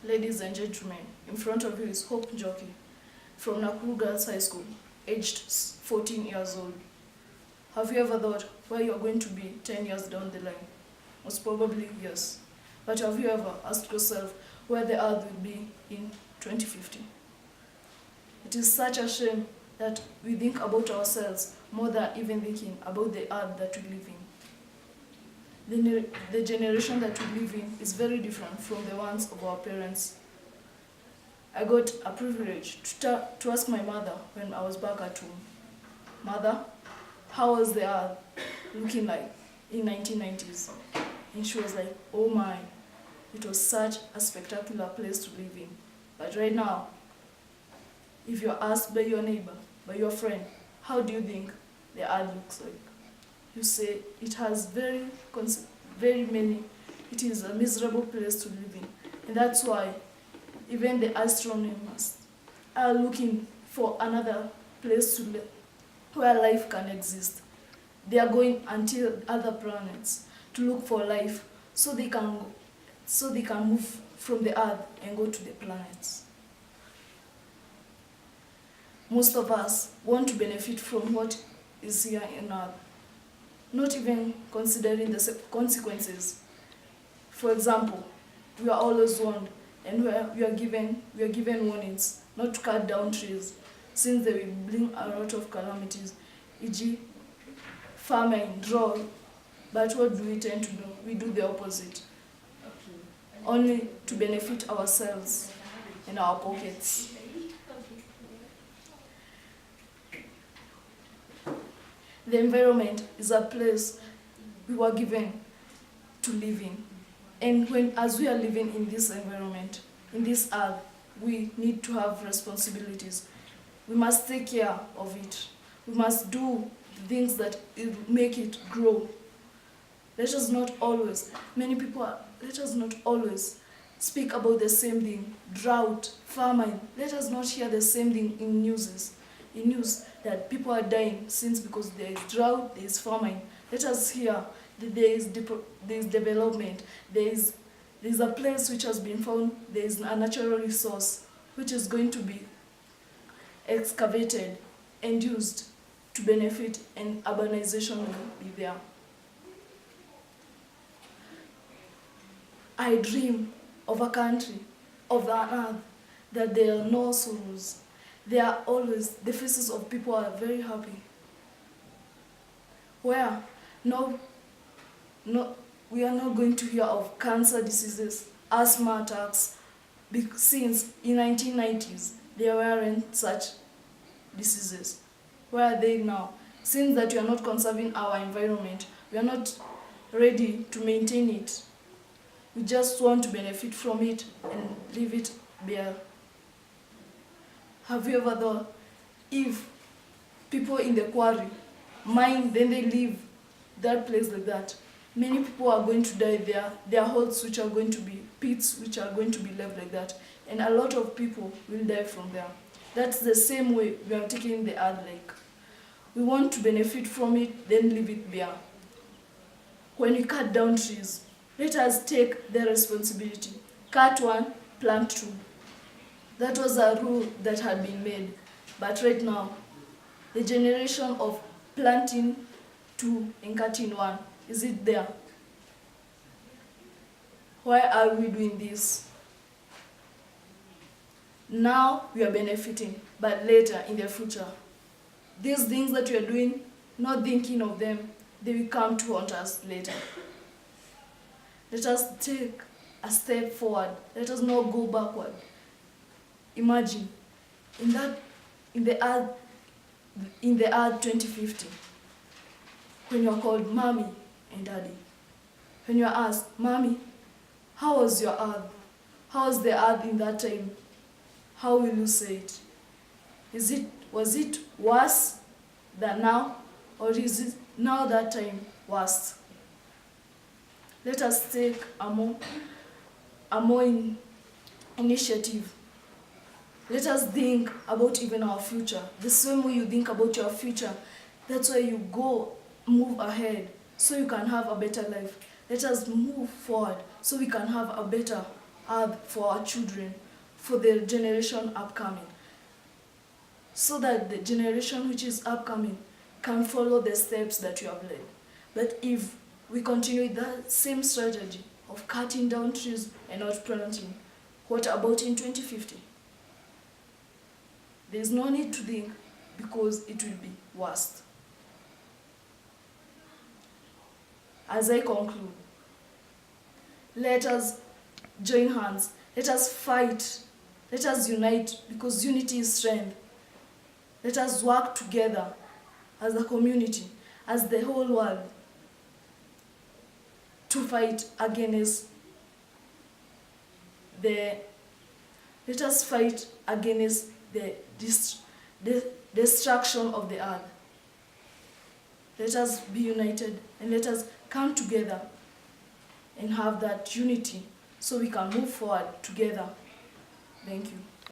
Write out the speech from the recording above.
Ladies and gentlemen, in front of you is Hope Njoki from Nakuru Girls High School, aged 14 years old. Have you ever thought where you are going to be 10 years down the line? Most probably yes. But have you ever asked yourself where the earth will be in 2050? It is such a shame that we think about ourselves more than even thinking about the earth that we live in. The generation that we live in is very different from the ones of our parents. I got a privilege to ask my mother when I was back at home, "Mother, how was the earth looking like in 1990s? And she was like, "Oh my, it was such a spectacular place to live in. But right now, if you're asked by your neighbor, by your friend, how do you think the earth looks like? You say it has it is a miserable place to live in." And that's why even the astronomers are looking for another place to live where life can exist. They are going until other planets to look for life so they can move from the earth and go to the planets. Most of us want to benefit from what is here in earth, not even considering the consequences. For example, we are always warned and we are given warnings not to cut down trees since they will bring a lot of calamities, e.g. famine, drought. But what do we tend to do? We do the opposite, only to benefit ourselves and our pockets. The environment is a place we were given to live in. And as we are living in this environment, in this earth, we need to have responsibilities. We must take care of it. We must do the things that make it grow. Let us not always speak about the same thing, drought, famine. Let us not hear the same thing in news that people are dying because there is drought, there is famine. Let us hear that there is development, there is a place which has been found, there is a natural resource which is going to be excavated and used to benefit, and urbanization will be there. I dream of a country, of an earth, that there are no sorrows. There are always, the faces of people are very happy. Where we are not going to hear of cancer diseases, asthma attacks, since in 1990s there weren't such diseases. Where are they now? Since that we are not conserving our environment, we are not ready to maintain it. We just want to benefit from it and leave it bare. Have you ever thought, if people in the quarry mine, then they leave that place like that, many people are going to die there. There are holes which are going to be pits which are going to be left like that, and a lot of people will die from there. That's the same way we are taking the earth like. We want to benefit from it, then leave it bare. When we cut down trees, let us take the responsibility. Cut one, plant two. That was a rule that had been made. But right now, the generation of planting two and cutting one, is it there? Why are we doing this? Now we are benefiting, but later in the future, these things that we are doing, not thinking of them, they will come to haunt us later. Let us take a step forward. Let us not go backward. Imagine in the earth 2050, when you are called mommy and daddy, when you are asked, "Mommy, how was your earth? How was the earth in that time?" How will you say it? Was it worse than now, or is it now that time worse? Let us take a more initiative. Let us think about even our future. The same way you think about your future, that's why you move ahead, so you can have a better life. Let us move forward so we can have a better earth for our children, for the generation upcoming, so that the generation which is upcoming can follow the steps that you have led. But if we continue with that same strategy of cutting down trees and not planting, what about in 2050? There is no need to think, because it will be worse. As I conclude, let us join hands, let us fight, let us unite, because unity is strength. Let us work together as a community, as the whole world, to fight against let us fight against the destruction of the earth. Let us be united and let us come together and have that unity so we can move forward together. Thank you.